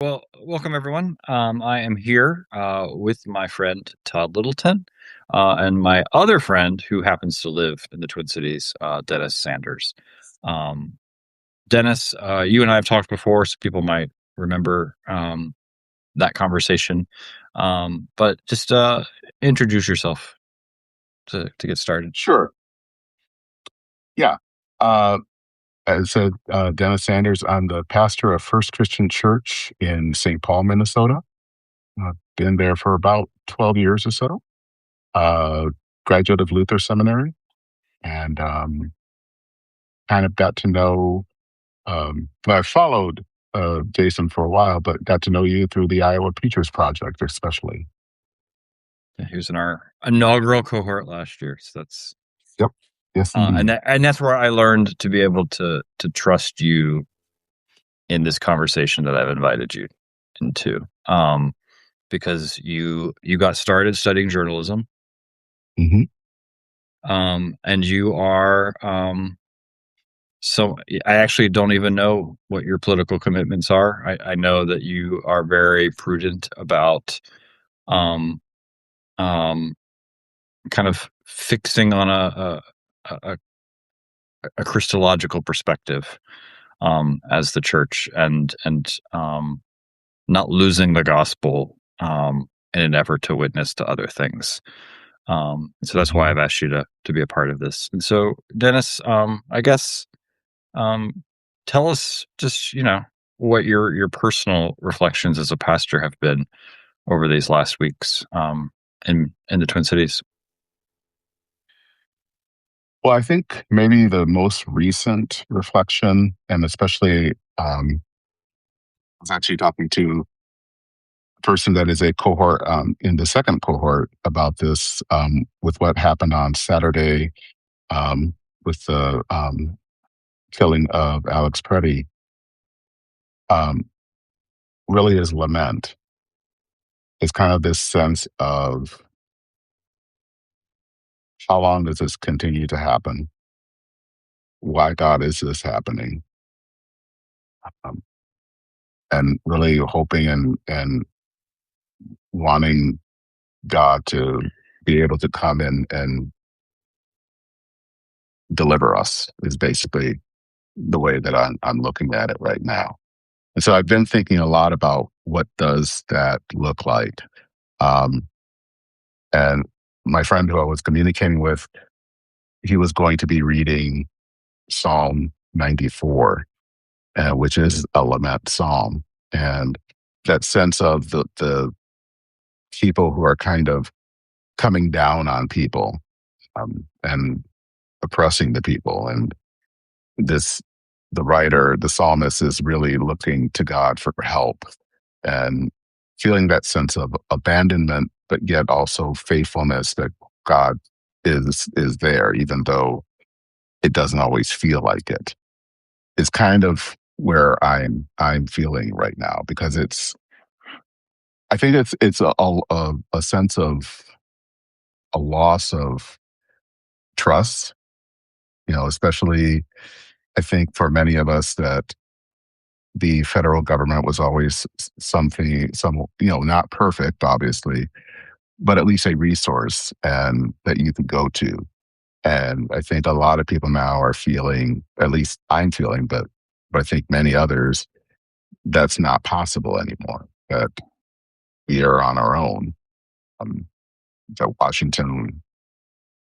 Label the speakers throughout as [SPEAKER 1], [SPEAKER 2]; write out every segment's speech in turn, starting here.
[SPEAKER 1] Well, welcome everyone. I am here with my friend Todd Littleton and my other friend who happens to live in the Twin Cities, Dennis Saunders. Um, Dennis, you and I have talked before, so people might remember that conversation. But just introduce yourself to get started.
[SPEAKER 2] Sure. Yeah. Uh, Dennis Saunders. I'm the pastor of First Christian Church in St. Paul, Minnesota. I've been there for about 12 years or so. Uh, Graduate of Luther Seminary, and kind of got to know. Well, I followed Jason for a while, but got to know you through the Iowa Preachers Project, especially.
[SPEAKER 1] Yeah, he was in our inaugural cohort last year, so that's
[SPEAKER 2] Yep. Yes,
[SPEAKER 1] and
[SPEAKER 2] indeed.
[SPEAKER 1] that's where I learned to be able to trust you in this conversation that I've invited you into. Because you got started studying journalism,
[SPEAKER 2] Hmm.
[SPEAKER 1] and you are so I actually don't even know what your political commitments are. I know that you are very prudent about um, um, kind of fixing on a, a Christological perspective as the church and not losing the gospel in an effort to witness to other things. So that's why
[SPEAKER 2] Hmm.
[SPEAKER 1] I've asked you to be a part of this. And so, Dennis, I guess um, tell us just what your personal reflections as a pastor have been over these last weeks in the Twin Cities.
[SPEAKER 2] Well, I think maybe the most recent reflection, and especially I was actually talking to a person that is a cohort in the second cohort about this with what happened on Saturday with the killing of Alex Preddy, um, really is lament. It's kind of this sense of how long does this continue to happen? Why, God, is this happening? Um, and really hoping and wanting God to be able to come in and deliver us is basically the way that I'm looking at it right now. And so I've been thinking a lot about what does that look like. Um, and my friend who I was communicating with, he was going to be reading Psalm 94, which is a lament psalm. And that sense of the people who are kind of coming down on people and oppressing the people. And this, the writer, the psalmist is really looking to God for help and feeling that sense of abandonment, but yet also faithfulness that God is there, even though it doesn't always feel like it. Is kind of where I'm feeling right now because I think it's a sense of a loss of trust, especially I think for many of us that the federal government was always not perfect, obviously, but at least a resource and that you could go to. And I think a lot of people now are feeling, at least I'm feeling, but I think many others, that's not possible anymore. That we are on our own. Um, that Washington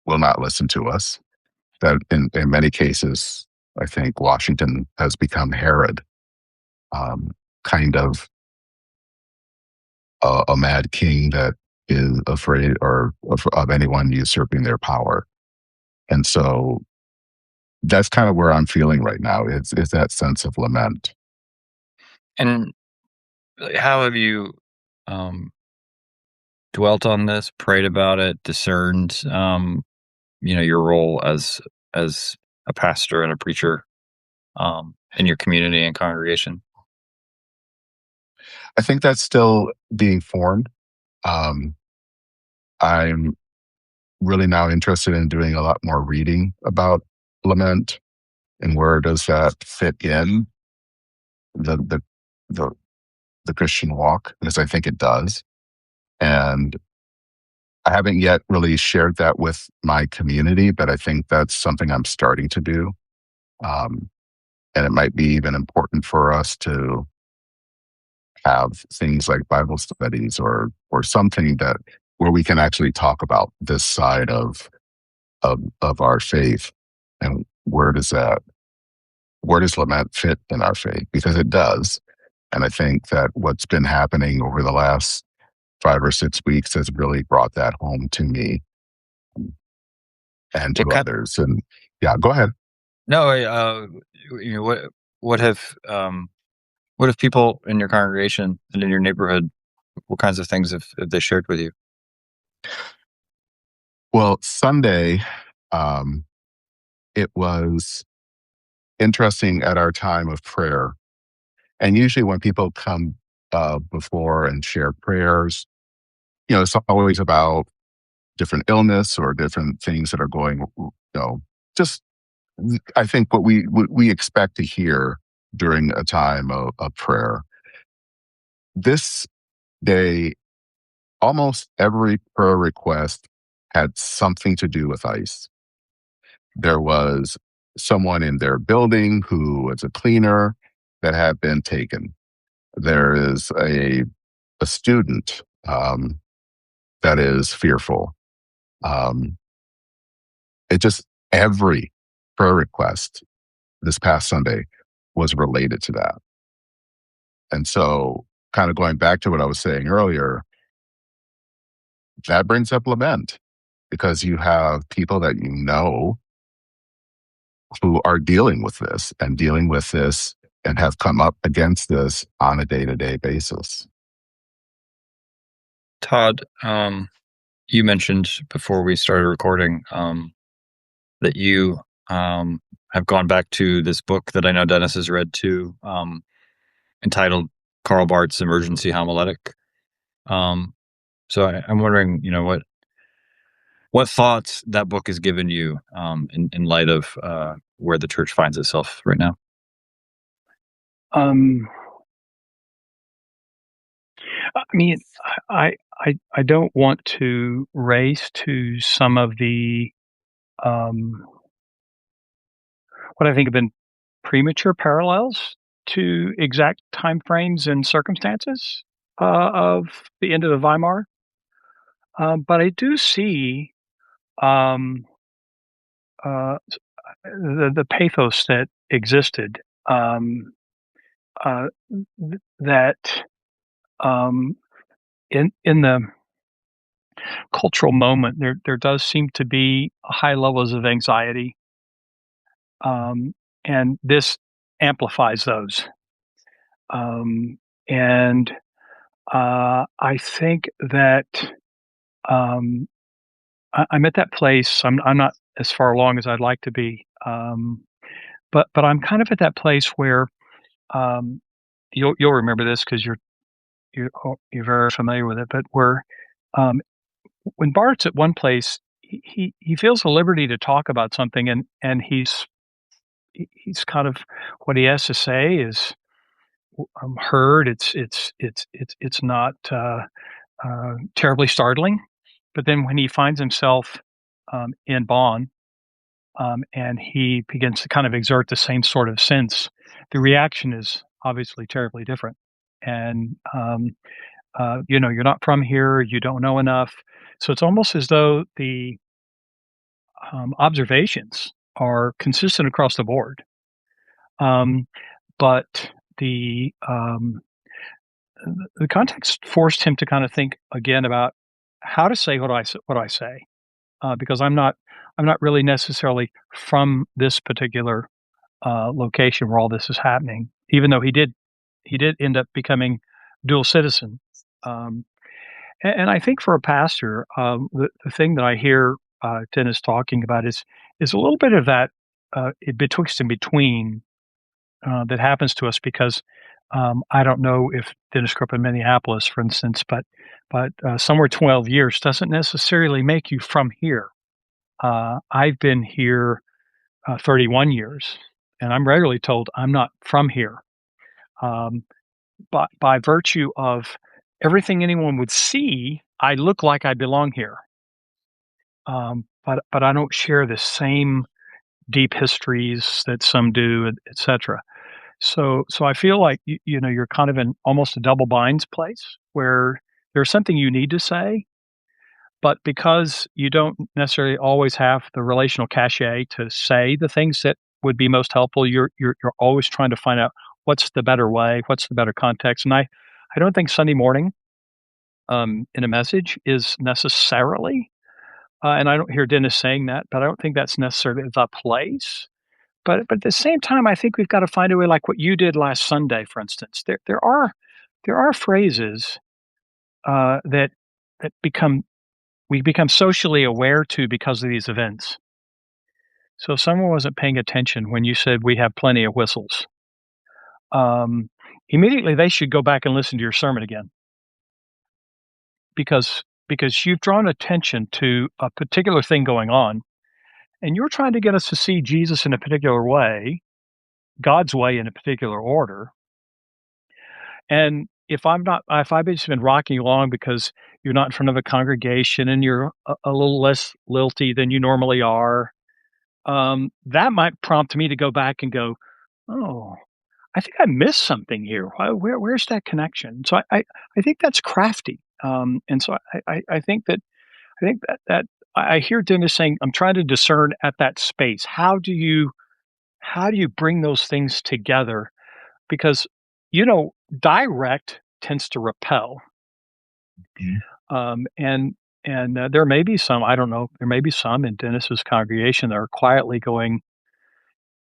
[SPEAKER 2] will not listen to us. That in many cases, I think Washington has become Herod, kind of a mad king that is afraid or of anyone usurping their power. And so that's kind of where I'm feeling right now. Is that sense of lament.
[SPEAKER 1] And how have you um, dwelt on this, prayed about it, discerned your role as a pastor and a preacher in your community and congregation?
[SPEAKER 2] I think that's still being formed. Um, I'm really now interested in doing a lot more reading about lament and where does that fit in the the the the Christian walk because I think it does. And I haven't yet really shared that with my community, but I think that's something I'm starting to do. Um, and it might be even important for us to have things like Bible studies or something that where we can actually talk about this side of our faith and where does lament fit in our faith? Because it does. And I think that what's been happening over the last 5 or 6 weeks has really brought that home to me and
[SPEAKER 1] What
[SPEAKER 2] to
[SPEAKER 1] kind?
[SPEAKER 2] others. And yeah, go ahead.
[SPEAKER 1] No, you know what have what have people in your congregation and in your neighborhood? What kinds of things have they shared with you?
[SPEAKER 2] Well, Sunday, um, it was interesting at our time of prayer. And usually when people come before and share prayers, it's always about different illness or different things that are going, just I think what we expect to hear during a time of prayer. This day, almost every prayer request had something to do with ICE. There was someone in their building who was a cleaner that had been taken. There is a student that is fearful. Um, it just every prayer request this past Sunday was related to that. And so, kind of going back to what I was saying earlier, that brings up lament because you have people that you know who are dealing with this and have come up against this on a day to day basis.
[SPEAKER 1] Todd, you mentioned before we started recording that you have gone back to this book that I know Dennis has read too, entitled Karl Barth's Emergency Homiletic. Um, I'm wondering, what thoughts that book has given you in light of where the church finds itself right now.
[SPEAKER 3] Um, I mean, I don't want to race to some of the um, what I think have been premature parallels to exact timeframes and circumstances of the end of the Weimar, but I do see um, uh, the pathos that existed. Uh, that um, in the cultural moment, there does seem to be high levels of anxiety, um, and this amplifies those. Um, and I think that um, I'm at that place. I'm not as far along as I'd like to be, but I'm kind of at that place where um, you'll remember this because you're very familiar with it. But where um, when Bart's at one place, he feels a liberty to talk about something, and he's kind of what he has to say is heard. It's not terribly startling, but then when he finds himself in Bonn and he begins to kind of exert the same sort of sense, the reaction is obviously terribly different. And you're not from here, you don't know enough, so it's almost as though the observations are consistent across the board. Um, but the context forced him to kind of think again about how to say what I say, because I'm not really necessarily from this particular location where all this is happening. Even though he did end up becoming dual citizen, um, and I think for a pastor, the thing that I hear Dennis talking about is a little bit of that betwixt and between that happens to us because I don't know if Dennis grew up in Minneapolis, for instance, but somewhere 12 years doesn't necessarily make you from here. I've been here 31 years, and I'm regularly told I'm not from here. Um, by virtue of everything anyone would see, I look like I belong here. But I don't share the same deep histories that some do, et cetera. So I feel like you're kind of in almost a double binds place where there's something you need to say, but because you don't necessarily always have the relational cachet to say the things that would be most helpful, you're always trying to find out what's the better way, what's the better context. And I don't think Sunday morning in a message is necessarily, and I don't hear Dennis saying that, but I don't think that's necessarily the place. But at the same time, I think we've got to find a way, like what you did last Sunday, for instance. There are phrases that become we become socially aware to because of these events. So if someone wasn't paying attention when you said we have plenty of whistles, um, immediately they should go back and listen to your sermon again because you've drawn attention to a particular thing going on, and you're trying to get us to see Jesus in a particular way, God's way in a particular order. And if I've just been rocking you along because you're not in front of a congregation and you're a little less lilty than you normally are, that might prompt me to go back and go, "Oh, I think I missed something here. Where's that connection?" So I think that's crafty. And so I think that I hear Dennis saying, "I'm trying to discern at that space. How do you bring those things together?" Because, direct tends to repel.
[SPEAKER 2] Mhm.
[SPEAKER 3] And there may be some, I don't know, there may be some in Dennis's congregation that are quietly going,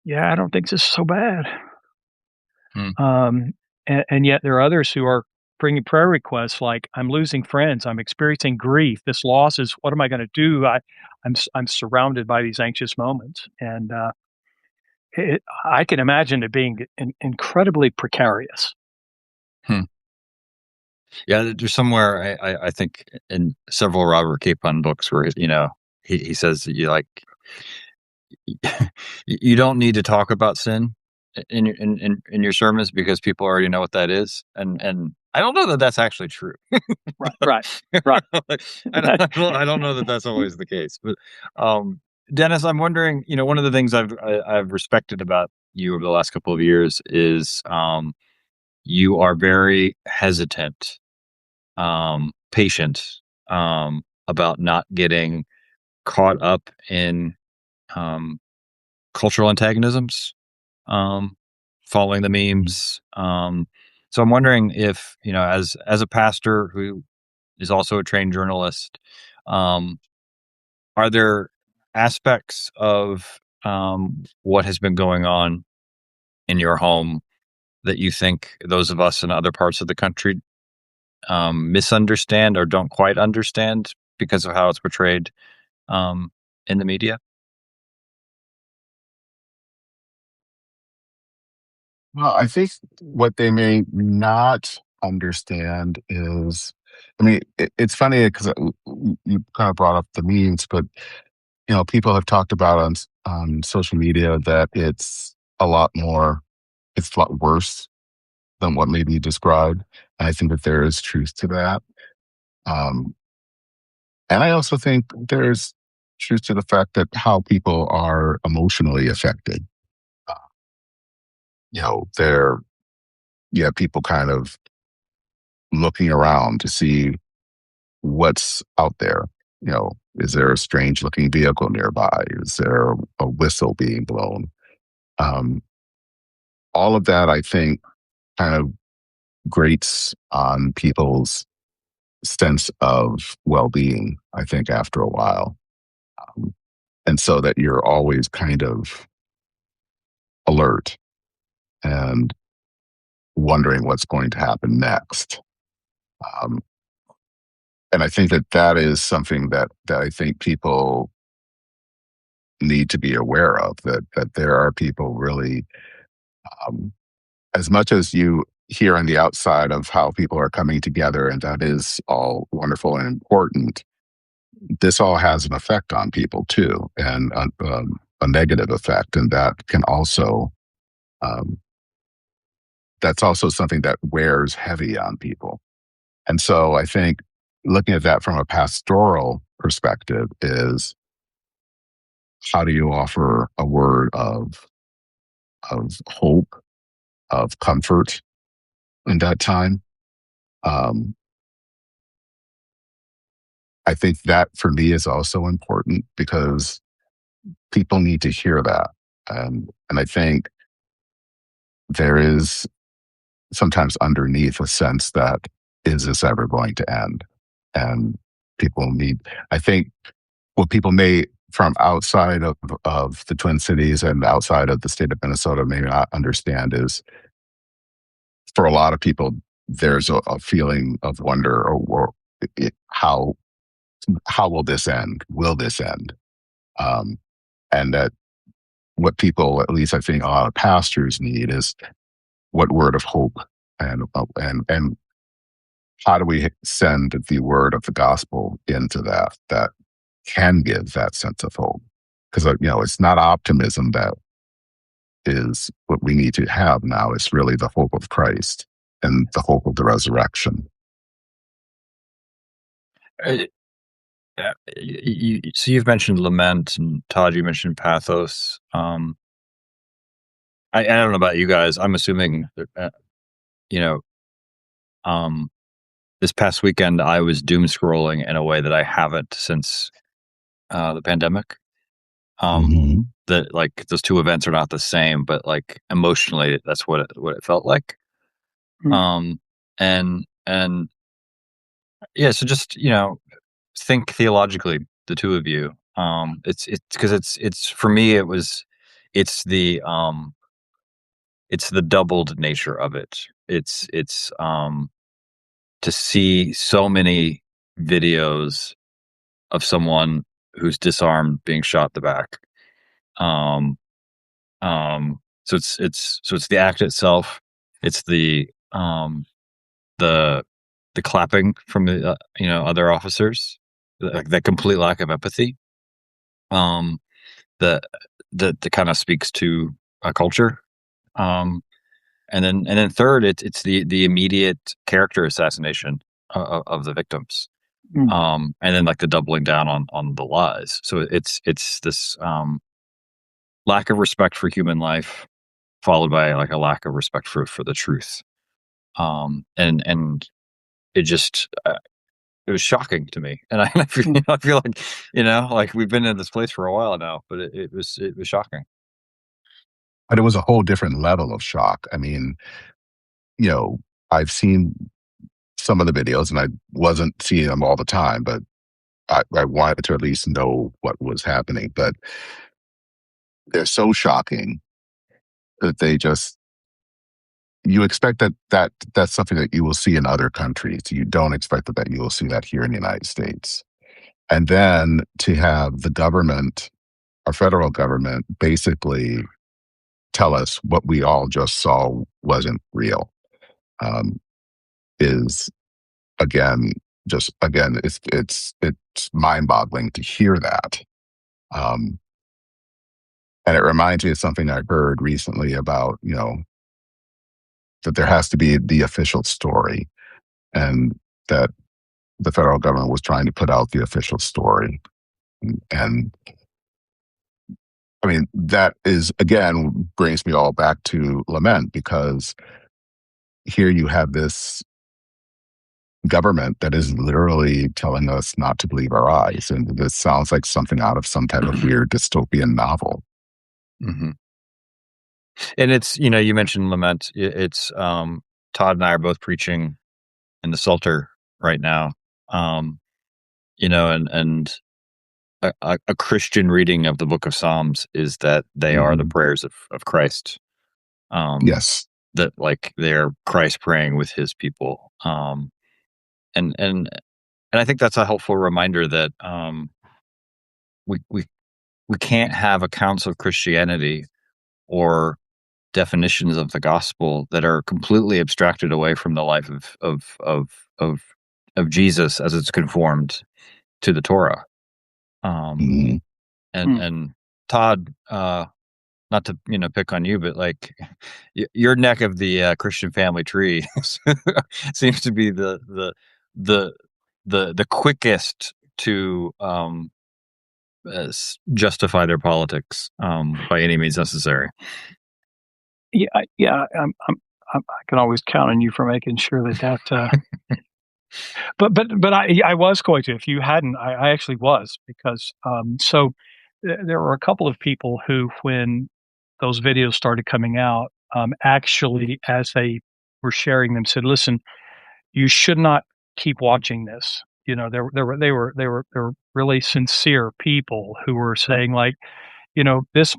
[SPEAKER 3] "Yeah, I don't think this is so bad."
[SPEAKER 1] Hmm.
[SPEAKER 3] And yet there are others who are bringing prayer requests like, "I'm losing friends, I'm experiencing grief, this loss is what am I gonna do? I'm surrounded by these anxious moments." And, I can imagine it being incredibly precarious.
[SPEAKER 1] Hmm. Yeah, there's somewhere I think in several Robert Capon books where he says that you don't need to talk about sin in your sermons because people already know what that is, and I don't know that that's actually true.
[SPEAKER 3] Right, right, right.
[SPEAKER 1] I don't know that that's always the case, but um, Dennis, I'm wondering, one of the things I've respected about you over the last couple of years is you are very hesitant, patient, about not getting caught up in um, cultural antagonisms, um, following the memes. So I'm wondering if, as a pastor who is also a trained journalist, um, are there aspects of what has been going on in your home that you think those of us in other parts of the country misunderstand or don't quite understand because of how it's portrayed um, in the media?
[SPEAKER 2] Well, I think what they may not understand is, I mean, it's funny because you kind of brought up the memes, but people have talked about on social media that it's a lot worse than what maybe you described. And I think that there is truth to that. Um, and I also think there's truth to the fact that how people are emotionally affected. Uh, they're you have people kind of looking around to see what's out there. Is there a strange looking vehicle nearby? Is there a whistle being blown? Um, all of that, I think, kind of grates on people's sense of well being, I think, after a while. Um, and so that you're always kind of alert and wondering what's going to happen next. Um, and I think that that is something that I think people need to be aware of, that there are people really, um, as much as you hear on the outside of how people are coming together, and that is all wonderful and important, this all has an effect on people too, and a negative effect, and that can also, um, that's also something that wears heavy on people. And so I think looking at that from a pastoral perspective is, how do you offer a word of hope, of comfort in that time? Um, I think that for me is also important because people need to hear that. And I think there is sometimes underneath a sense that, is this ever going to end? And people need, I think what people may, from outside of the Twin Cities and outside of the state of Minnesota, may not understand is, for a lot of people, there's a feeling of wonder, or how will this end? Will this end? Um, and that what people, at least I think a lot of pastors need, is what word of hope, and how do we send the word of the gospel into that can give that sense of hope? Because it's not optimism that is what we need to have now. It's really the hope of Christ and the hope of the resurrection.
[SPEAKER 1] Uh, so you've mentioned lament, and Todd, you mentioned pathos. I don't know about you guys. I'm assuming that, you know, um, this past weekend I was doom scrolling in a way that I haven't since the pandemic.
[SPEAKER 2] Mm-hmm.
[SPEAKER 1] That, like, those two events are not the same, but like emotionally, that's what it felt like.
[SPEAKER 3] Mm.
[SPEAKER 1] And yeah, so just think theologically, the two of you. It's because it's for me it's the um it's the doubled nature of it. It's to see so many videos of someone who's disarmed being shot in the back. Um, so it's the act itself. It's the the clapping from the other officers, like that complete lack of empathy. Um, that that kind of speaks to a culture. Um, and then third, it's the immediate character assassination of the victims.
[SPEAKER 3] Mm.
[SPEAKER 1] And then, like, the doubling down on the lies. So it's this lack of respect for human life, followed by like a lack of respect for the truth. And it just it was shocking to me, and I feel,
[SPEAKER 3] Mm.
[SPEAKER 1] I feel like, like we've been in this place for a while now, but it was shocking.
[SPEAKER 2] But it was a whole different level of shock. I mean, you know, I've seen some of the videos, and I wasn't seeing them all the time, but I wanted to at least know what was happening. But they're so shocking that you expect that's something that you will see in other countries. You don't expect that you will see that here in the United States. And then to have the government, our federal government, basically tell us what we all just saw wasn't real, um, is, again, it's mind boggling to hear that. Um, and it reminds me of something I heard recently about, that there has to be the official story, and that the federal government was trying to put out the official story. And I mean, that is, again, brings me all back to Lament, because here you have this government that is literally telling us not to believe our eyes. And this sounds like something out of some type of weird dystopian novel.
[SPEAKER 1] Hmm. And it's, you mentioned lament. It's Todd and I are both preaching in the Psalter right now. Um, and a Christian reading of the Book of Psalms is that they are the
[SPEAKER 2] Mhm.
[SPEAKER 1] prayers of Christ. Um,
[SPEAKER 2] Yes.
[SPEAKER 1] that, like, they're Christ praying with His people. And I think that's a helpful reminder that we we we can't have accounts of Christianity or definitions of the gospel that are completely abstracted away from the life of of Jesus as it's conformed to the Torah. Um,
[SPEAKER 2] Mhm.
[SPEAKER 1] and
[SPEAKER 3] Mm.
[SPEAKER 1] and Todd, not to pick on you, but like your neck of the Christian family tree seems to be the the quickest to justify their politics by any means necessary.
[SPEAKER 3] Yeah. I can always count on you for making sure that. But I was going to. If you hadn't, I actually was, because there were a couple of people who, when those videos started coming out, actually, as they were sharing them, said, "Listen, you should not keep watching this." They were really sincere people who were saying, like, this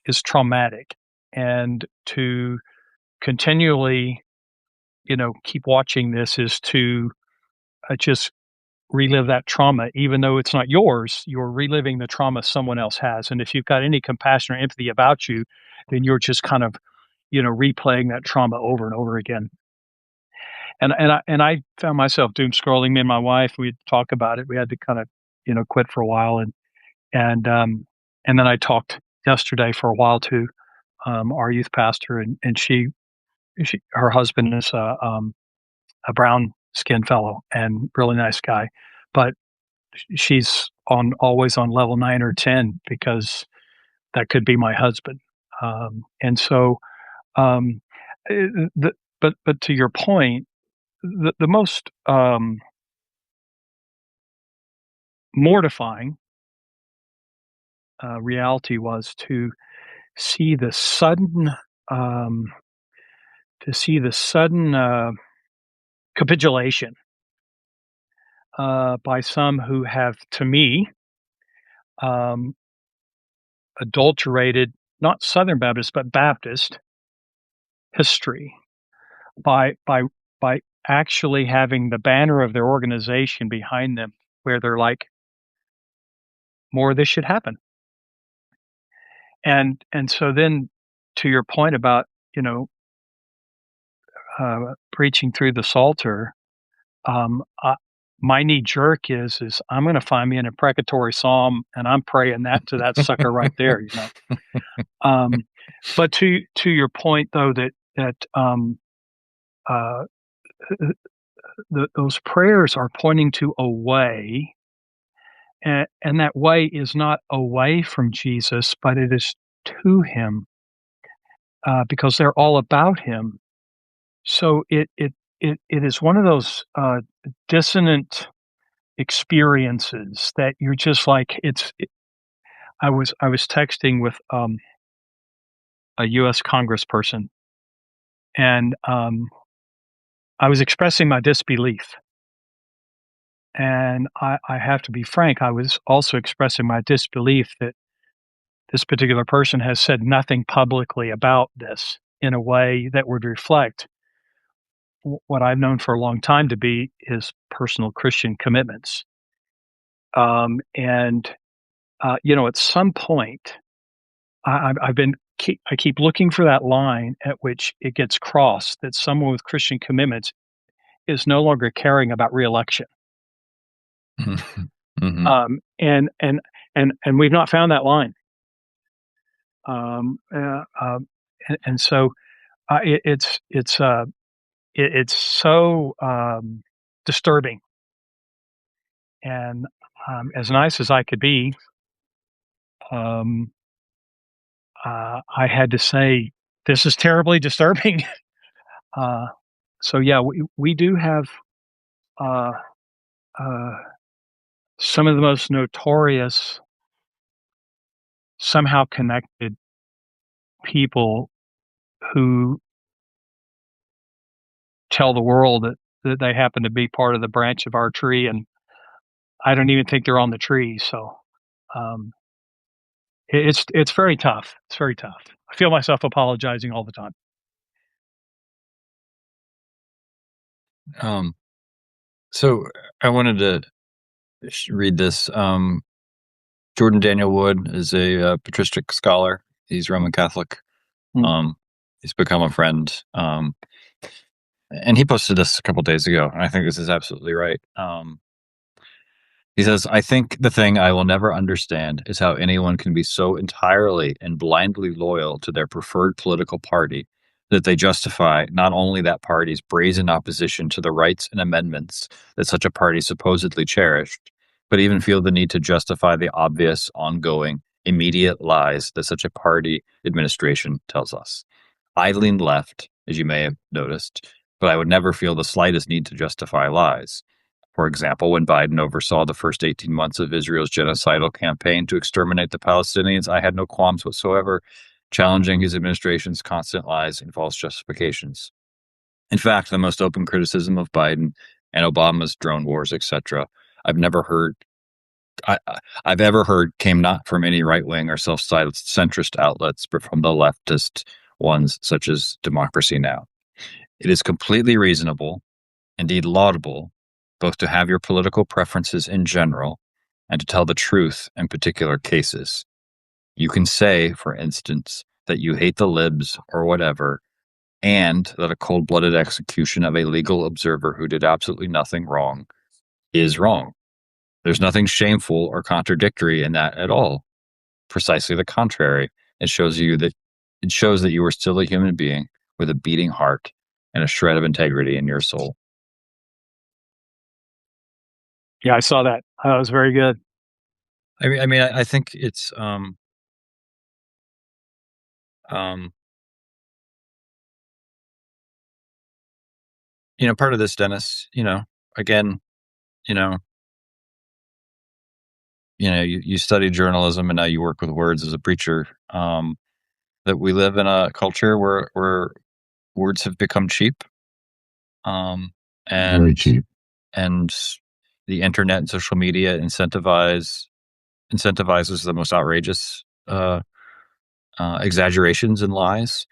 [SPEAKER 3] is traumatic, and to continually, keep watching this is to just relive that trauma. Even though it's not yours, you're reliving the trauma someone else has. And if you've got any compassion or empathy about you, then you're just kind of, replaying that trauma over and over again. And I found myself doom scrolling. Me and my wife, we'd talk about it. We had to kind of, quit for a while, and then I talked yesterday for a while to our youth pastor, and her husband is a brown skinned fellow and really nice guy, but she's always on level 9 or 10, because that could be my husband. And so, um, but to your point, the most mortifying reality was to see the sudden um, capitulation by some who have, to me, um, adulterated not Southern Baptist but Baptist history by by actually having the banner of their organization behind them, where they're like, more of this should happen. And so then, to your point about, preaching through the Psalter, um, uh, my knee jerk is I'm going to find me an imprecatory psalm, and I'm praying that to that sucker right there. Um, but to your point, though, that uh, those prayers are pointing to a way, and that way is not away from Jesus, but it is to Him, because they're all about Him. So it is one of those dissonant experiences that you're just like, I was texting with a U.S. congressperson, and I was expressing my disbelief. And I have to be frank, I was also expressing my disbelief that this particular person has said nothing publicly about this in a way that would reflect what I've known for a long time to be his personal Christian commitments. And at some point, I keep looking for that line at which it gets crossed, that someone with Christian commitments is no longer caring about reelection.
[SPEAKER 1] Mm-hmm.
[SPEAKER 3] And we've not found that line. And so it's so disturbing. And as nice as I could be, I had to say, this is terribly disturbing. So yeah, we do have uh, uh, some of the most notorious, somehow connected people who tell the world that they happen to be part of the branch of our tree, and I don't even think they're on the tree. So um, it's very tough. It's very tough. I feel myself apologizing all the time.
[SPEAKER 1] So I wanted to read this. Jordan Daniel Wood is a patristic scholar. He's Roman Catholic. He's become a friend. And he posted this a couple days ago, and I think this is absolutely right. He says, I think the thing I will never understand is how anyone can be so entirely and blindly loyal to their preferred political party that they justify not only that party's brazen opposition to the rights and amendments that such a party supposedly cherished, but even feel the need to justify the obvious, ongoing, immediate lies that such a party administration tells us. I lean left, as you may have noticed, but I would never feel the slightest need to justify lies. For example, when Biden oversaw the first 18 months of Israel's genocidal campaign to exterminate the Palestinians, I had no qualms whatsoever challenging his administration's constant lies and false justifications. In fact, the most open criticism of Biden and Obama's drone wars, etc., I've never heard I, I've ever heard came not from any right wing or self centrist outlets, but from the leftist ones such as Democracy Now. It is completely reasonable, indeed laudable, both to have your political preferences in general and to tell the truth in particular cases. You can say, for instance, that you hate the libs or whatever, and that a cold blooded execution of a legal observer who did absolutely nothing wrong is wrong. There's nothing shameful or contradictory in that at all. Precisely the contrary. It shows that you are still a human being with a beating heart and a shred of integrity in your soul.
[SPEAKER 3] Yeah, I saw that. That was very good.
[SPEAKER 1] I think it's part of this, Dennis. Again, you know, you study journalism and now you work with words as a preacher. That we live in a culture where words have become cheap,
[SPEAKER 2] Very
[SPEAKER 1] and
[SPEAKER 2] cheap.
[SPEAKER 1] and the internet and social media incentivizes the most outrageous exaggerations and lies.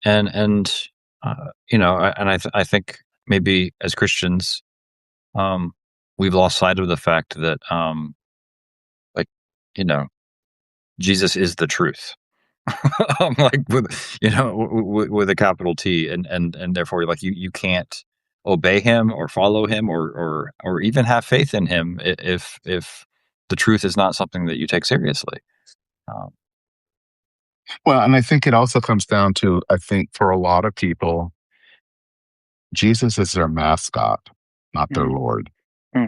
[SPEAKER 1] And I think maybe as Christians, we've lost sight of the fact that like Jesus is the truth. Like with a capital T, and therefore like you can't obey him or follow him or even have faith in him if the truth is not something that you take seriously. Um,
[SPEAKER 2] Well, and I think it also comes down to, I think for a lot of people, Jesus is their mascot, not their
[SPEAKER 3] Mm,
[SPEAKER 2] Lord.
[SPEAKER 3] mm,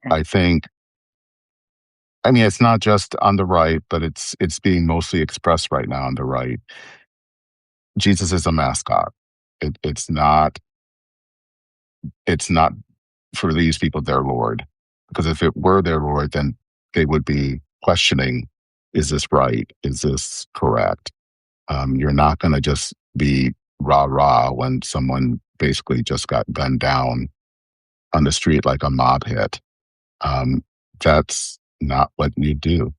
[SPEAKER 3] mm.
[SPEAKER 2] I think, I mean, it's not just on the right, but it's being mostly expressed right now on the right. Jesus is a mascot. It's not for these people their Lord. Because if it were their Lord, then they would be questioning, is this right? Is this correct? You're not going to just be rah rah when someone basically just got gunned down on the street like a mob hit. That's not what you do.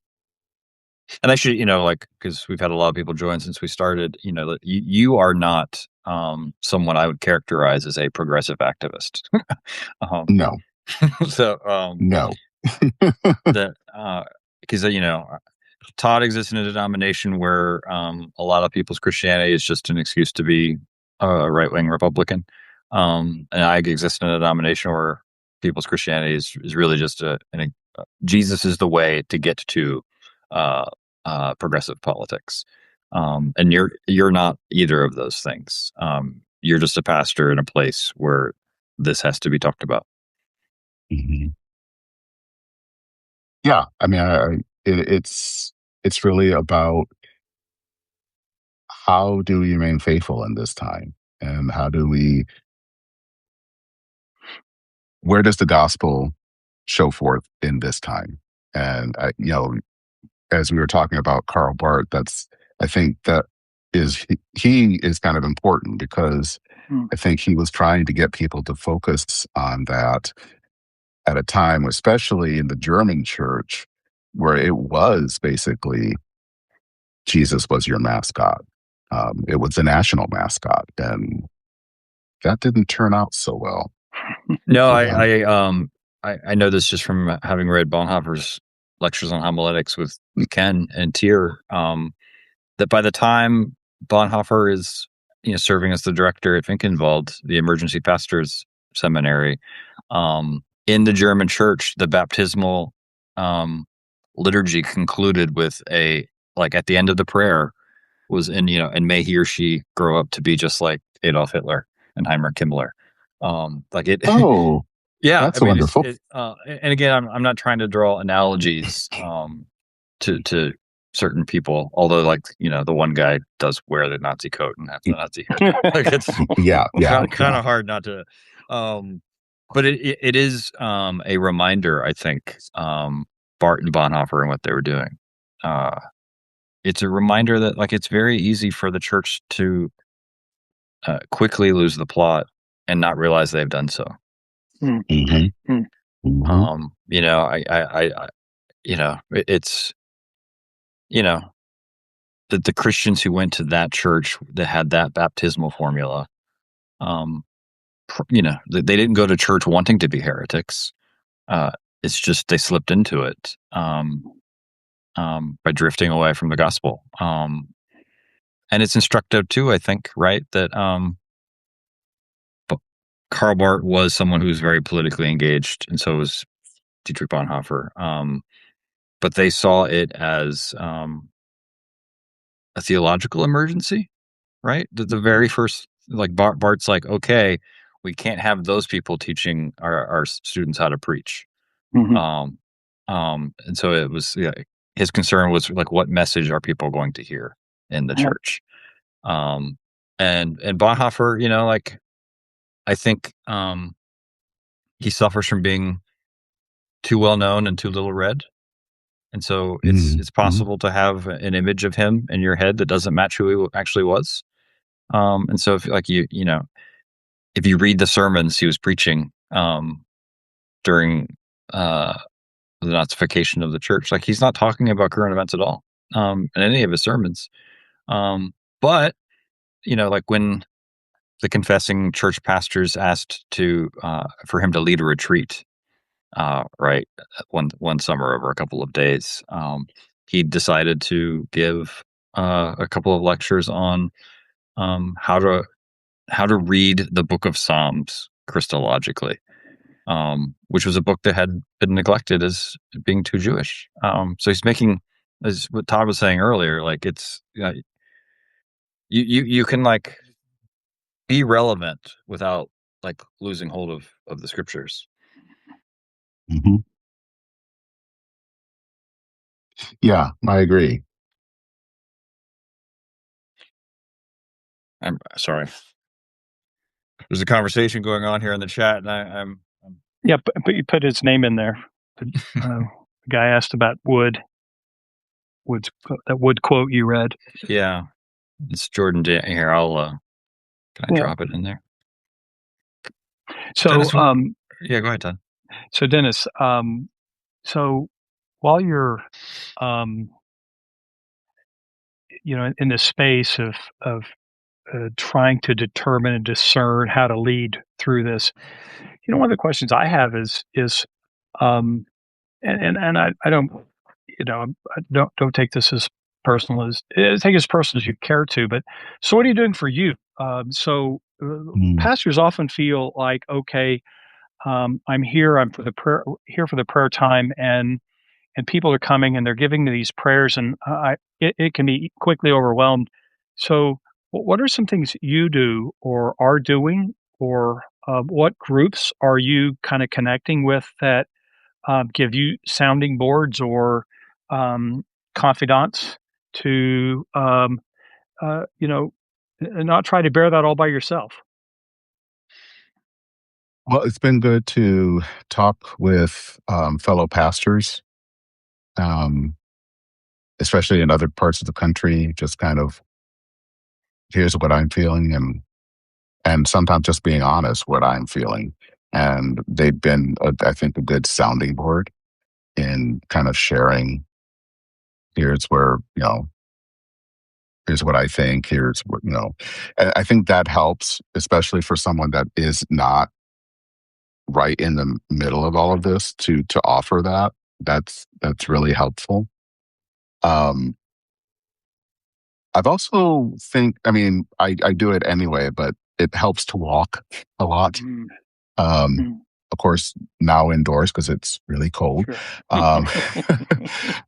[SPEAKER 1] and I should, because we've had a lot of people join since we started, that you are not someone I would characterize as a progressive activist. um,
[SPEAKER 2] No,
[SPEAKER 1] so
[SPEAKER 2] no.
[SPEAKER 1] that because Todd exists in a denomination where a lot of people's Christianity is just an excuse to be a right wing Republican, and I exist in a denomination where people's Christianity is really just Jesus is the way to get to uh, progressive politics, and you're not either of those things. You're just a pastor in a place where this has to be talked about.
[SPEAKER 2] Mhm. Yeah, I mean, it's really about how do we remain faithful in this time, and where does the gospel show forth in this time? And as we were talking about Karl Barth, I think that he is kind of important because
[SPEAKER 3] Mm.
[SPEAKER 2] I think he was trying to get people to focus on that at a time, especially in the German church, where it was basically Jesus was your mascot. It was the national mascot, and that didn't turn out so well
[SPEAKER 1] No,
[SPEAKER 2] for them.
[SPEAKER 1] I know this just from having read Bonhoeffer's lectures on homiletics with Ken and Tier. That by the time Bonhoeffer is serving as the director at Finkenwald, the emergency pastors seminary, in the German church, the baptismal liturgy concluded with at the end of the prayer was and may he or she grow up to be just like Adolf Hitler and Heinrich Himmler. Like it,
[SPEAKER 2] Oh,
[SPEAKER 1] yeah. I
[SPEAKER 2] that's
[SPEAKER 1] mean,
[SPEAKER 2] wonderful.
[SPEAKER 1] and again, I'm not trying to draw analogies to certain people, although the one guy does wear the Nazi coat and have the Nazi hair. Like it's
[SPEAKER 2] Yeah, yeah,
[SPEAKER 1] kind of hard not to. But it is a reminder, I think, Bart and Bonhoeffer and what they were doing. It's a reminder that it's very easy for the church to quickly lose the plot and not realize they've done so.
[SPEAKER 2] Mm-hmm. Mm-hmm.
[SPEAKER 1] It's that the Christians who went to that church that had that baptismal formula, they didn't go to church wanting to be heretics. It's just they slipped into it by drifting away from the gospel. And it's instructive too, I think, right? That Karl Barth was someone who was very politically engaged, and so was Dietrich Bonhoeffer. But they saw it as a theological emergency, right? The very first, Bart's like, okay, we can't have those people teaching our students how to preach.
[SPEAKER 3] Mm-hmm.
[SPEAKER 1] And so it was, his concern was what message are people going to hear in the church? And Bonhoeffer, I think he suffers from being too well known and too little read. And so it's
[SPEAKER 2] Mm-hmm.
[SPEAKER 1] possible to have an image of him in your head that doesn't match who he actually was. And so if if you read the sermons he was preaching during the Nazification of the church, he's not talking about current events at all in any of his sermons. But when the confessing church pastors asked for him to lead a retreat, right, one summer over a couple of days, he decided to give a couple of lectures on how to read the Book of Psalms Christologically, which was a book that had been neglected as being too Jewish. So he's making, as what Todd was saying earlier, it's you can be relevant without losing hold of the scriptures.
[SPEAKER 2] Mm-hmm. Yeah, I agree.
[SPEAKER 1] I'm sorry. There's a conversation going on here in the chat, and I'm
[SPEAKER 3] Yeah, but you put his name in there. The guy asked about Wood's that Wood quote you read.
[SPEAKER 1] yeah, it's Jordan here. Can I drop it in there?
[SPEAKER 3] So
[SPEAKER 1] Dennis, yeah, go ahead, Todd.
[SPEAKER 3] So Dennis, so while you're in this space of trying to determine and discern how to lead through this, one of the questions I have is and I don't don't take this as personal as take it as personal as you care to, but so what are you doing for you? Pastors often feel like, okay, I'm here. I'm here for the prayer time, and people are coming and they're giving me these prayers, and it can be quickly overwhelmed. So, what are some things you do or are doing, or what groups are you kind of connecting with that give you sounding boards or confidants to not try to bear that all by yourself?
[SPEAKER 2] Well, it's been good to talk with fellow pastors, um, especially in other parts of the country. Just kind of, here's what I'm feeling, and sometimes just being honest what I'm feeling. And they've been, I think, a good sounding board in kind of sharing. Here's where here's what I think. Here's what And I think that helps, especially for someone that is not right in the middle of all of this, to offer that. That's really helpful. Um, I've also I mean, I do it anyway, but it helps to walk a lot.
[SPEAKER 3] Mm.
[SPEAKER 2] Um,
[SPEAKER 3] Mm.
[SPEAKER 2] of course, now indoors because it's really cold.
[SPEAKER 3] Sure.
[SPEAKER 2] Um,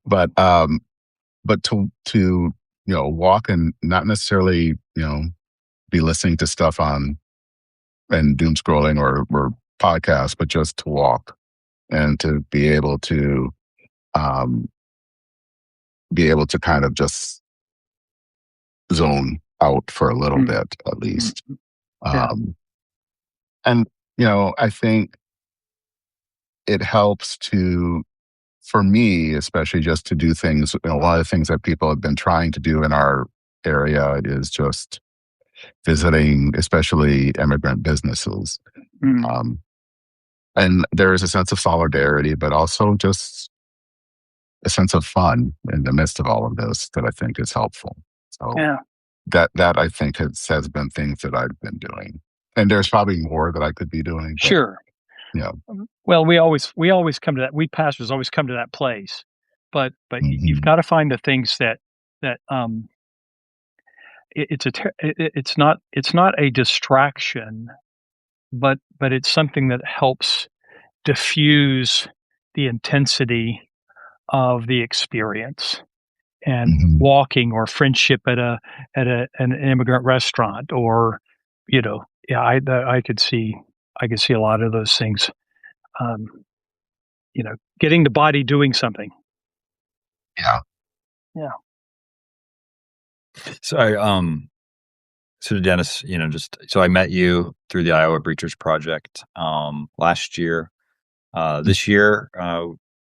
[SPEAKER 2] but to walk and not necessarily be listening to stuff on and doom scrolling or podcasts, but just to walk and to um, be able to kind of just zone out for a little
[SPEAKER 3] Mm,
[SPEAKER 2] bit at
[SPEAKER 3] mm,
[SPEAKER 2] least.
[SPEAKER 3] yeah.
[SPEAKER 2] Um, and I think it helps to for me, especially just to do things. One of the things that people have been trying to do in our area is just visiting, especially immigrant businesses.
[SPEAKER 3] Mm,
[SPEAKER 2] Um, and there is a sense of solidarity, but also just a sense of fun in the midst of all of this that I think is helpful. So
[SPEAKER 3] yeah.
[SPEAKER 2] that I think has been things that I've been doing. And there's probably more that I could be doing, but
[SPEAKER 3] Sure.
[SPEAKER 2] you know,
[SPEAKER 3] Well, we always come to that. We pastors always come to that place, but you've
[SPEAKER 2] mhm,
[SPEAKER 3] got to find the things that it's not a distraction, but it's something that helps diffuse the intensity of the experience. And
[SPEAKER 2] mhm,
[SPEAKER 3] walking or friendship at an immigrant restaurant, or yeah, I could see a lot of those things. Um, getting the body doing something.
[SPEAKER 2] yeah,
[SPEAKER 3] Yeah.
[SPEAKER 1] So so Dennis, just so I met you through the Iowa Breachers Project last year. This year,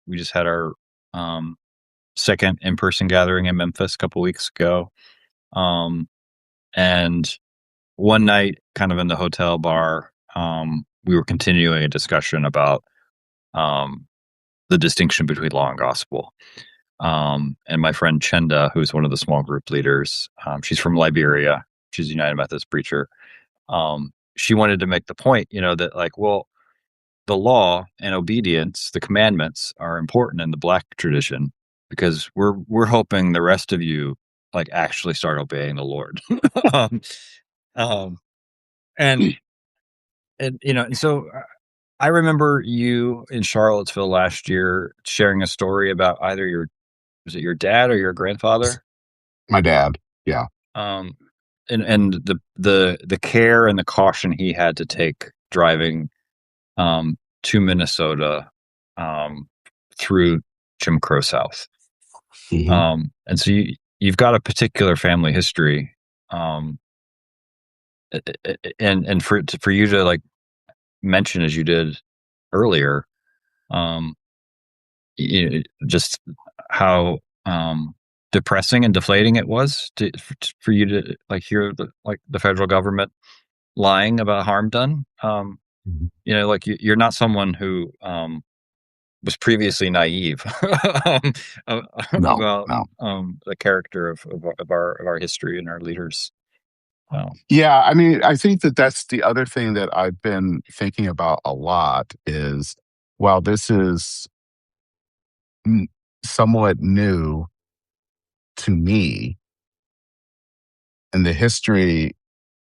[SPEAKER 1] we just had our um, second in-person gathering in Memphis a couple weeks ago. Um, and one night, kind of in the hotel bar, we were continuing a discussion about um, the distinction between law and gospel. And my friend Chenda, who's one of the small group leaders, she's from Liberia. She's a United Methodist preacher. She wanted to make the point, that like, well, the law and obedience, the commandments are important in the Black tradition because we're hoping the rest of you like actually start obeying the Lord. um, um, and and so I remember you in Charlottesville last year sharing a story about either was it your dad or your grandfather?
[SPEAKER 2] my dad, yeah,
[SPEAKER 1] Um, and the care and the caution he had to take driving to Minnesota um, through Jim Crow South.
[SPEAKER 2] hmm
[SPEAKER 1] And so you've got a particular family history, um, and for you to like mention as you did earlier, um, just how depressing and deflating it was for you to like hear the federal government lying about harm done. Like you're not someone who was previously naive um, uh,
[SPEAKER 2] no,
[SPEAKER 1] about
[SPEAKER 2] no.
[SPEAKER 1] the character of our history and our leaders.
[SPEAKER 2] Yeah, I mean, I think that that's the other thing that I've been thinking about a lot is while this is n- somewhat new to me in the history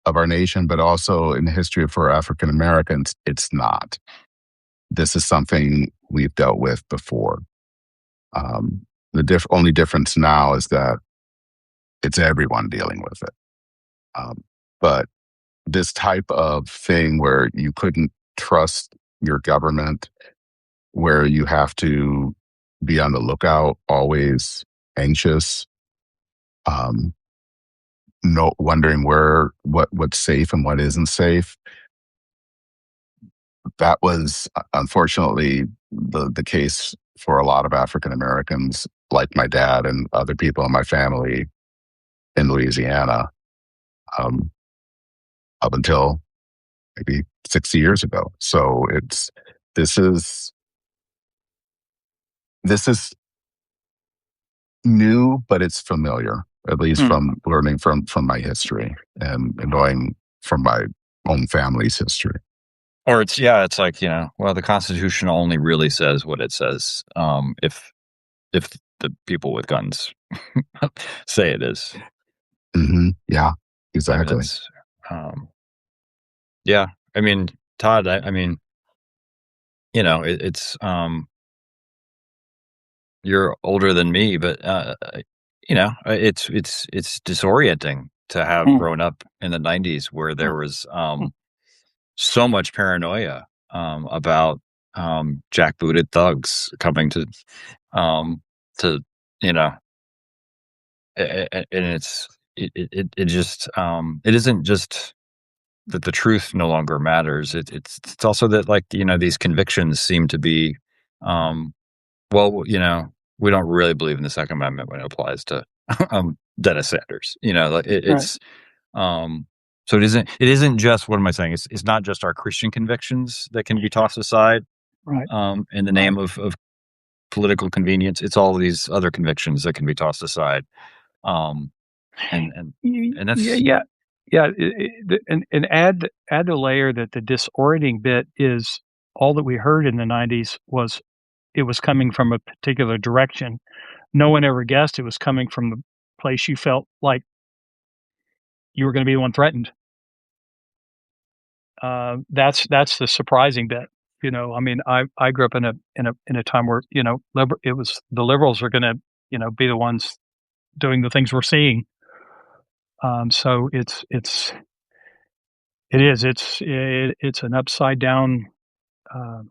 [SPEAKER 2] of our nation, but also in the history for African Americans, it's not. This is something we've dealt with before. The only difference now is that it's everyone dealing with it. Um, but this type of thing where you couldn't trust your government, where you have to be on the lookout, always anxious, um, no wondering what's safe and what isn't safe. That was unfortunately the case for a lot of African Americans, like my dad and other people in my family in Louisiana, um, up until maybe 60 years ago. So this is this is new, but it's familiar, at least
[SPEAKER 3] Mm,
[SPEAKER 2] from learning from my history and knowing from my own family's history.
[SPEAKER 1] Or it's like, well, the Constitution only really says what it says. If the people with guns say it is.
[SPEAKER 2] Yeah,
[SPEAKER 1] I mean,
[SPEAKER 2] exactly.
[SPEAKER 1] that's, um, yeah. I mean, Todd, I mean, it's you're older than me, but it's disorienting to have
[SPEAKER 3] Mm,
[SPEAKER 1] grown up in the '90s where
[SPEAKER 3] mm,
[SPEAKER 1] there was
[SPEAKER 3] mm.
[SPEAKER 1] so much paranoia about jackbooted thugs coming um, to you know, and it just it isn't just that the truth no longer matters. It's also that like these convictions seem to be um, well, we don't really believe in the Second Amendment when it applies to Dennis Sanders. Like
[SPEAKER 3] Right,
[SPEAKER 1] um, so it isn't just what am I saying? It's not just our Christian convictions that can be tossed aside
[SPEAKER 3] right,
[SPEAKER 1] in the
[SPEAKER 3] right.
[SPEAKER 1] name of political convenience. It's all these other convictions that can be tossed aside. Um, and and and
[SPEAKER 3] Yeah,
[SPEAKER 1] that's
[SPEAKER 3] yeah, yeah. And add the layer that the disorienting bit is all that we heard in the '90s was it was coming from a particular direction. No one ever guessed it was coming from the place you felt like you were going to be the one threatened. That's the surprising bit. I mean, I grew up in a time where it was the liberals are going to be the ones doing the things we're seeing. So it's an upside down. Uh,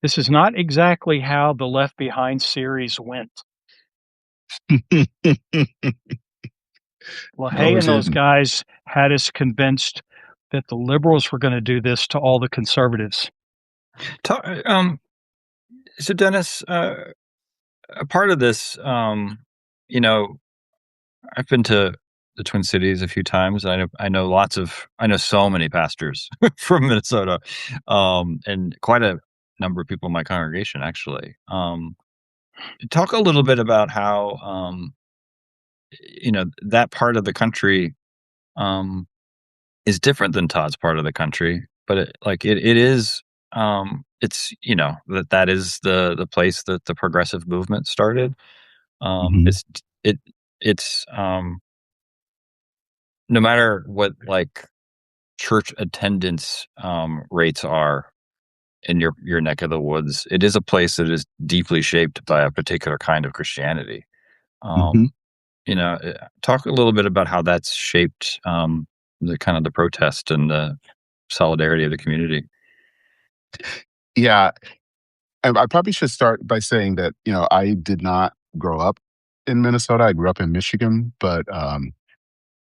[SPEAKER 3] this is not exactly how the Left Behind series went.
[SPEAKER 2] No,
[SPEAKER 3] LaHaye
[SPEAKER 2] it
[SPEAKER 3] and those
[SPEAKER 2] didn't.
[SPEAKER 3] guys had us convinced that the liberals were going to do this to all the conservatives.
[SPEAKER 1] ta- um. So Dennis, a part of this, you know, I've been to the Twin Cities a few times. I know so many pastors from Minnesota, and quite a number of people in my congregation actually. Talk a little bit about how that part of the country um, is different than Todd's part of the country, but it is. It's that is the place that the progressive movement started.
[SPEAKER 2] Hmm.
[SPEAKER 1] It it's no matter what like church attendance rates are in your neck of the woods, it is a place that is deeply shaped by a particular kind of Christianity.
[SPEAKER 2] Hmm.
[SPEAKER 1] Um, talk a little bit about how that's shaped the kind of the protest and the solidarity of the community.
[SPEAKER 2] Yeah, and I probably should start by saying that I did not grow up in Minnesota. I grew up in Michigan, but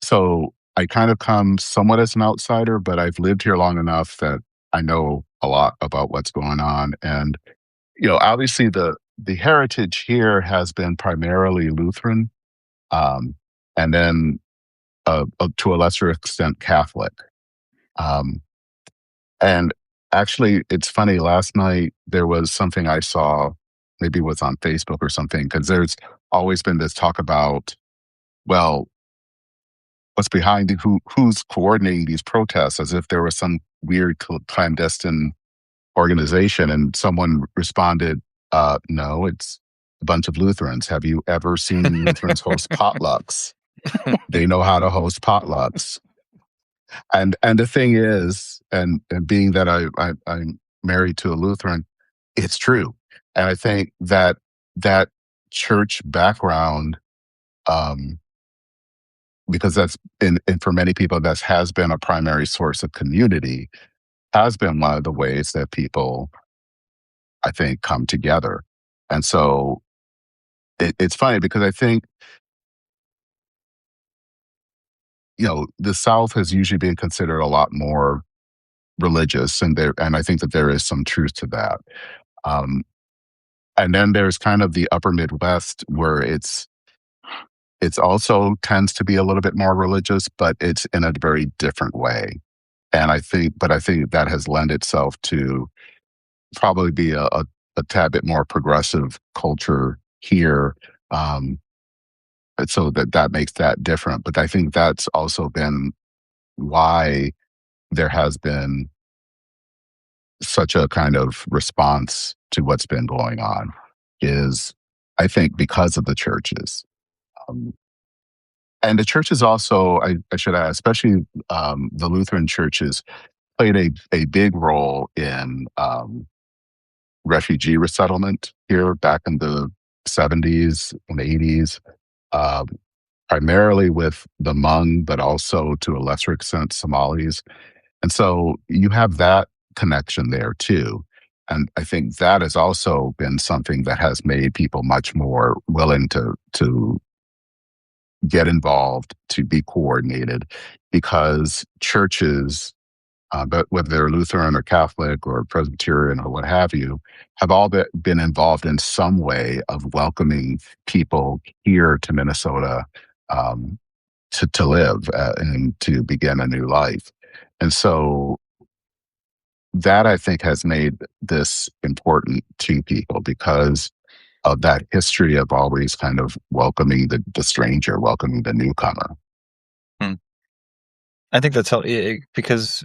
[SPEAKER 2] so I kind of come somewhat as an outsider. But I've lived here long enough that I know a lot about what's going on, and obviously the heritage here has been primarily Lutheran, um, and then to a lesser extent Catholic. Um, and actually, it's funny. Last night there was something I saw, maybe it was on Facebook or something, because there's always been this talk about, well, what's behind it, who's coordinating these protests, as if there was some weird clandestine organization. And someone responded, no, it's a bunch of Lutherans. Have you ever seen Lutherans host potlucks? They know how to host potlucks. And the thing is, and being that I'm married to a Lutheran, it's true. And I think that that church background, um, because that's and for many people that has been a primary source of community, has been one of the ways that people, I think, come together. And so it's funny because I think the South has usually been considered a lot more religious, and I think that there is some truth to that. Um, and then there's kind of the upper Midwest where it's also tends to be a little bit more religious, but it's in a very different way. And I think that has lent itself to probably be a tad bit more progressive culture here. Um, and so that makes that different. But I think that's also been why there has been such a kind of response to what's been going on is, I think, because of the churches. Um, and the churches also, I should add, especially the Lutheran churches, played a big role in. refugee resettlement here back in the 70s and 80s, uh, primarily with the Hmong, but also to a lesser extent Somalis. And so you have that connection there too. And I think that has also been something that has made people much more willing to get involved, to be coordinated, because churches, but whether they're Lutheran or Catholic or Presbyterian or what have you, have all been involved in some way of welcoming people here to Minnesota, um, to live and to begin a new life. And so that, I think, has made this important to people because of that history of always kind of welcoming the stranger, welcoming the newcomer.
[SPEAKER 1] Hmm. I think that's how because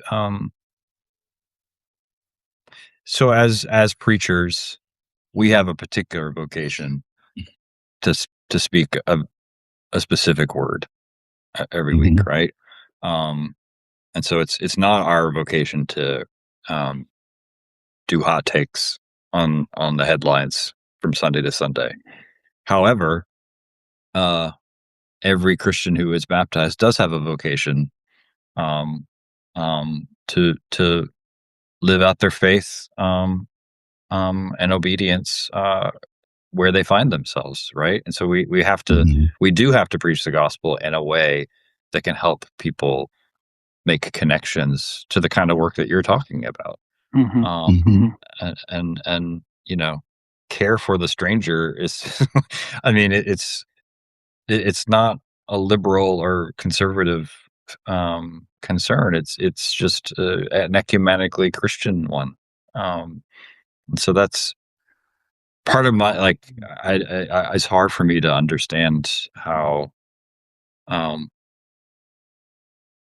[SPEAKER 1] so as preachers, we have a particular vocation to speak a specific word every week,
[SPEAKER 2] Mhm.
[SPEAKER 1] right? Um, and so it's not our vocation to um, do hot takes on the headlines from Sunday to Sunday. However, uh, every Christian who is baptized does have a vocation um, to live out their faith and obedience where they find themselves, right? And so
[SPEAKER 2] Mhm.
[SPEAKER 1] we do have to preach the gospel in a way that can help people make connections to the kind of work that you're talking about.
[SPEAKER 3] Mhm.
[SPEAKER 1] Um,
[SPEAKER 2] Mhm.
[SPEAKER 1] and care for the stranger is, I mean, it's not a liberal or conservative concern. It's just an ecumenically Christian one. And so that's part of my like. It's hard for me to understand how um,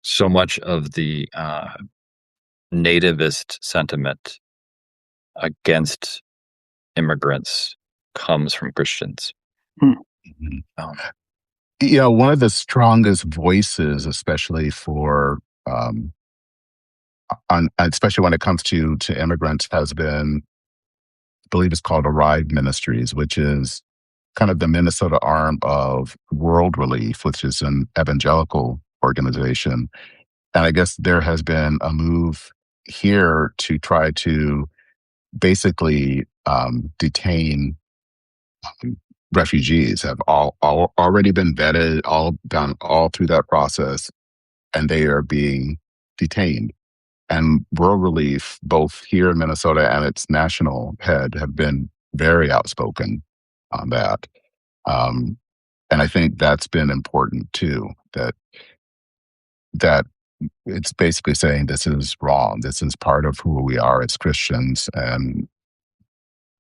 [SPEAKER 1] so much of the nativist sentiment against immigrants comes from Christians.
[SPEAKER 3] Mm.
[SPEAKER 2] Mhm.
[SPEAKER 1] Um,
[SPEAKER 2] One of the strongest voices, especially for especially when it comes to immigrants, has been, I believe it's called Arrive Ministries, which is kind of the Minnesota arm of World Relief, which is an evangelical organization. And I guess there has been a move here to try to basically detain refugees, have all already been vetted, all done all through that process, and they are being detained. And World Relief, both here in Minnesota and its national head, have been very outspoken on that. Um, and I think that's been important too. That it's basically saying this is wrong. This is part of who we are as Christians, and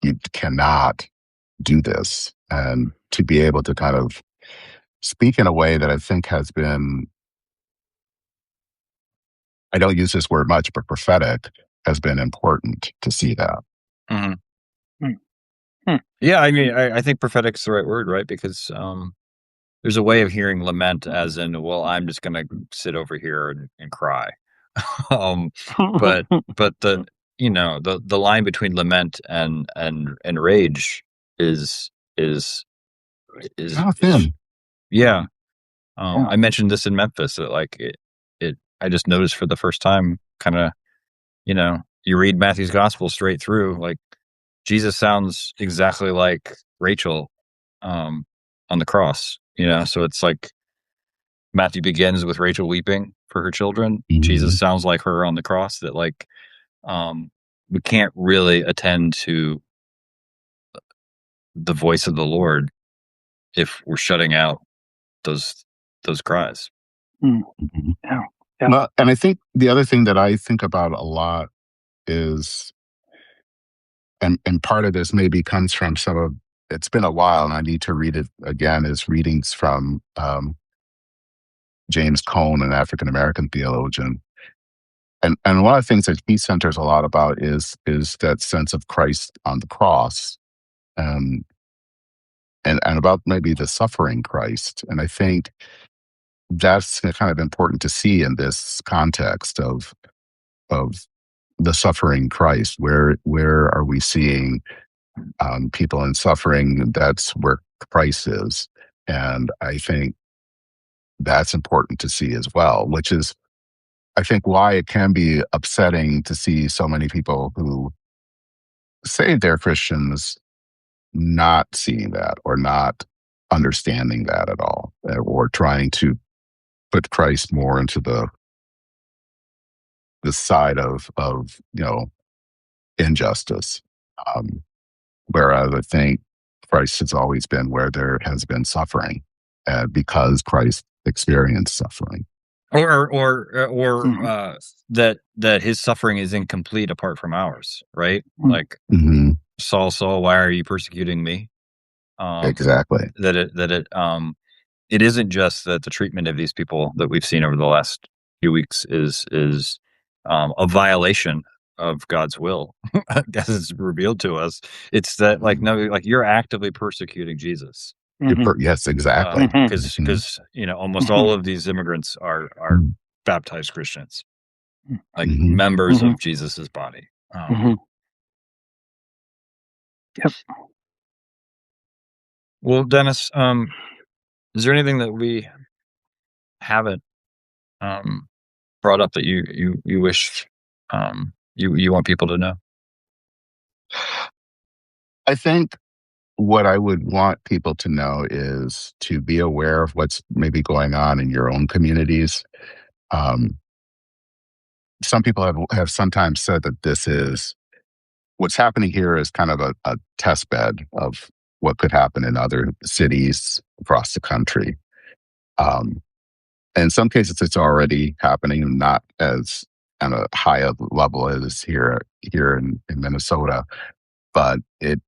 [SPEAKER 2] you cannot do this. And to be able to kind of speak in a way that I think has been, I don't use this word much, but prophetic has been important to see that.
[SPEAKER 1] mhm.
[SPEAKER 3] Mm. Mm.
[SPEAKER 1] Yeah, I mean, I think prophetic's the right word, right? Because there's a way of hearing lament as in, well, I'm just gonna sit over here and cry. um, but but the line between lament and rage is is
[SPEAKER 2] Oh,
[SPEAKER 1] is
[SPEAKER 2] thin.
[SPEAKER 1] yeah.
[SPEAKER 3] Yeah.
[SPEAKER 1] I mentioned this in Memphis that like it I just noticed for the first time, kind of, you read Matthew's gospel straight through, like Jesus sounds exactly like Rachel um, on the cross, so it's like Matthew begins with Rachel weeping for her children. Jesus
[SPEAKER 2] Mhm.
[SPEAKER 1] sounds like her on the cross. That like we can't really attend to the voice of the Lord if we're shutting out those those cries.
[SPEAKER 3] Mm.
[SPEAKER 2] Mhm.
[SPEAKER 3] Yeah. Yeah.
[SPEAKER 2] Well, and I think the other thing that I think about a lot is, and part of this maybe comes from some of, it's been a while and I need to read it again, is readings from James Cone, an African American theologian. And one of the things that he centers a lot about is that sense of Christ on the cross, um, and about maybe the suffering Christ. And I think that's kind of important to see in this context of the suffering Christ? Where are we seeing people in suffering? That's where Christ is, and I think that's important to see as well. Which is, I think, why it can be upsetting to see so many people who say they're Christians not seeing that or not understanding that at all, or trying to put Christ more into the side of injustice. Um, Whereas I think Christ has always been where there has been suffering, because Christ experienced suffering.
[SPEAKER 3] Mhm.
[SPEAKER 1] That his suffering is incomplete apart from ours, right?
[SPEAKER 3] Mm.
[SPEAKER 1] Like,
[SPEAKER 2] Hmm.
[SPEAKER 1] Saul, Saul, why are you persecuting me? Um,
[SPEAKER 2] Exactly.
[SPEAKER 1] it isn't just that the treatment of these people that we've seen over the last few weeks is a violation of God's will as it's revealed to us. It's that, like, no, like, you're actively persecuting Jesus.
[SPEAKER 3] Mhm.
[SPEAKER 2] Yes, exactly.
[SPEAKER 3] Mhm.
[SPEAKER 2] Hmm.
[SPEAKER 1] Because almost
[SPEAKER 3] Mhm.
[SPEAKER 1] all of these immigrants are baptized Christians, like
[SPEAKER 2] Hmm.
[SPEAKER 1] members
[SPEAKER 3] Mhm.
[SPEAKER 1] of Jesus's body.
[SPEAKER 3] Mhm. Yep.
[SPEAKER 1] Well, Dennis, is there anything that we haven't um, brought up that you wish you want people to know?
[SPEAKER 2] I think what I would want people to know is to be aware of what's maybe going on in your own communities. Um, some people have sometimes said that this is what's happening here is kind of a test bed of what could happen in other cities across the country. Um, in some cases, it's already happening, not as on a high of level as here in Minnesota, but it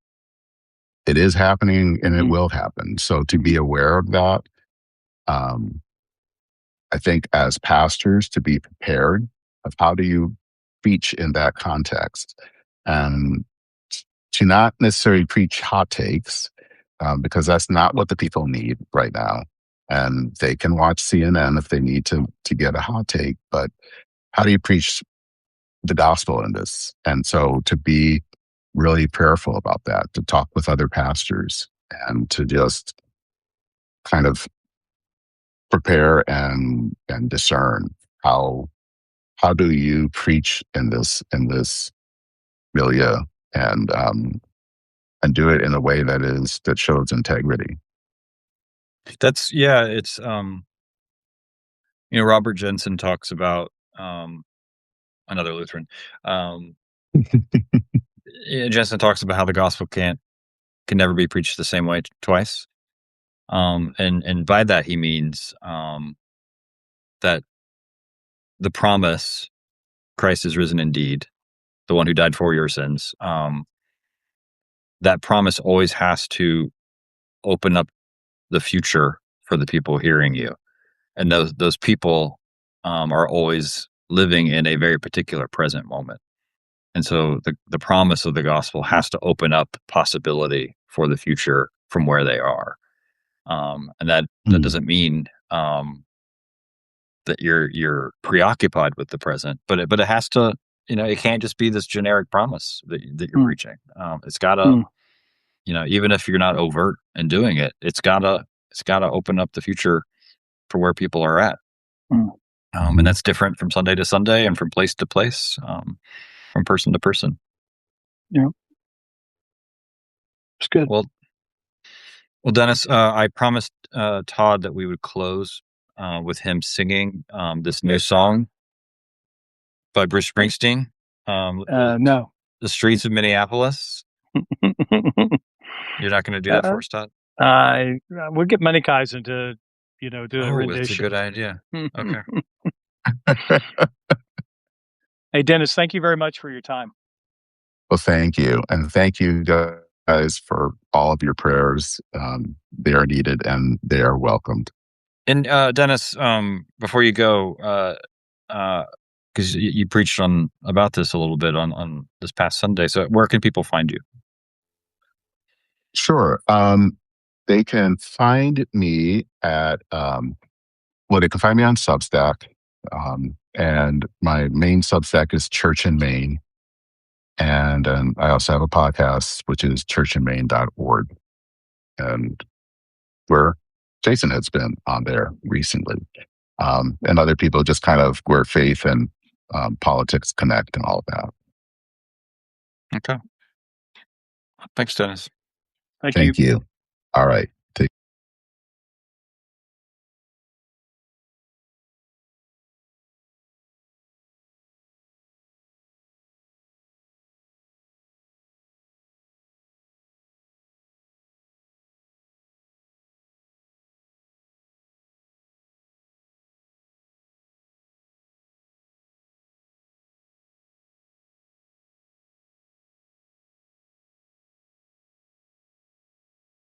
[SPEAKER 2] is happening and it
[SPEAKER 3] Mhm.
[SPEAKER 2] will happen. So to be
[SPEAKER 3] Mhm.
[SPEAKER 2] aware of that, um, I think as pastors to be prepared of how do you preach in that context, and to not necessarily preach hot takes, because that's not what the people need right now. And they can watch CNN if they need to get a hot take, but how do you preach the gospel in this? And so to be really prayerful about that, to talk with other pastors, and to just kind of prepare and discern how do you preach in this milieu, and and do it in a way that shows integrity.
[SPEAKER 1] That's yeah. It's Robert Jensen talks about another Lutheran. Um, Jensen talks about how the gospel can never be preached the same way twice. And by that he means that the promise, Christ is risen indeed, the one who died for your sins. That promise always has to open up the future for the people hearing you, and those people are always living in a very particular present moment. And so the promise of the gospel has to open up possibility for the future from where they are. And that
[SPEAKER 2] Mm,
[SPEAKER 1] doesn't mean that you're preoccupied with the present, but it has to, it can't just be this generic promise that you're
[SPEAKER 3] Mm.
[SPEAKER 1] preaching. It's gotta,
[SPEAKER 3] Mm.
[SPEAKER 1] even if you're not overt in doing it, it's gotta open up the future for where people are at.
[SPEAKER 3] Mm.
[SPEAKER 1] And
[SPEAKER 2] mhm.
[SPEAKER 1] that's different from Sunday to Sunday and from place to place, from person to person.
[SPEAKER 3] Yeah, it's good.
[SPEAKER 1] Well, Dennis, I promised Todd that we would close with him singing this new song by Bruce Springsteen,
[SPEAKER 3] No.
[SPEAKER 1] "The Streets of Minneapolis." You're not going to do that
[SPEAKER 3] Uh,
[SPEAKER 1] for us, Todd?
[SPEAKER 3] I We'll get Kaiser to, do a
[SPEAKER 1] Oh, that's a good
[SPEAKER 3] rendition.
[SPEAKER 1] idea. Okay.
[SPEAKER 3] Hey, Dennis, thank you very much for your time.
[SPEAKER 2] Well, thank you, and thank you guys for all of your prayers. They are needed and they are welcomed.
[SPEAKER 1] And Dennis, before you go, because you preached on about this a little bit on this past Sunday, so where can people find you?
[SPEAKER 2] Sure. They can find me at well, they can find me on Substack. And my main Substack is Church in Maine. And I also have a podcast, which is churchinmaine.org. And where Jason has been on there recently. And other people, just kind of where faith and politics connect and all of that.
[SPEAKER 1] Okay. Thanks, Dennis.
[SPEAKER 3] Thank you.
[SPEAKER 2] Thank you. All right.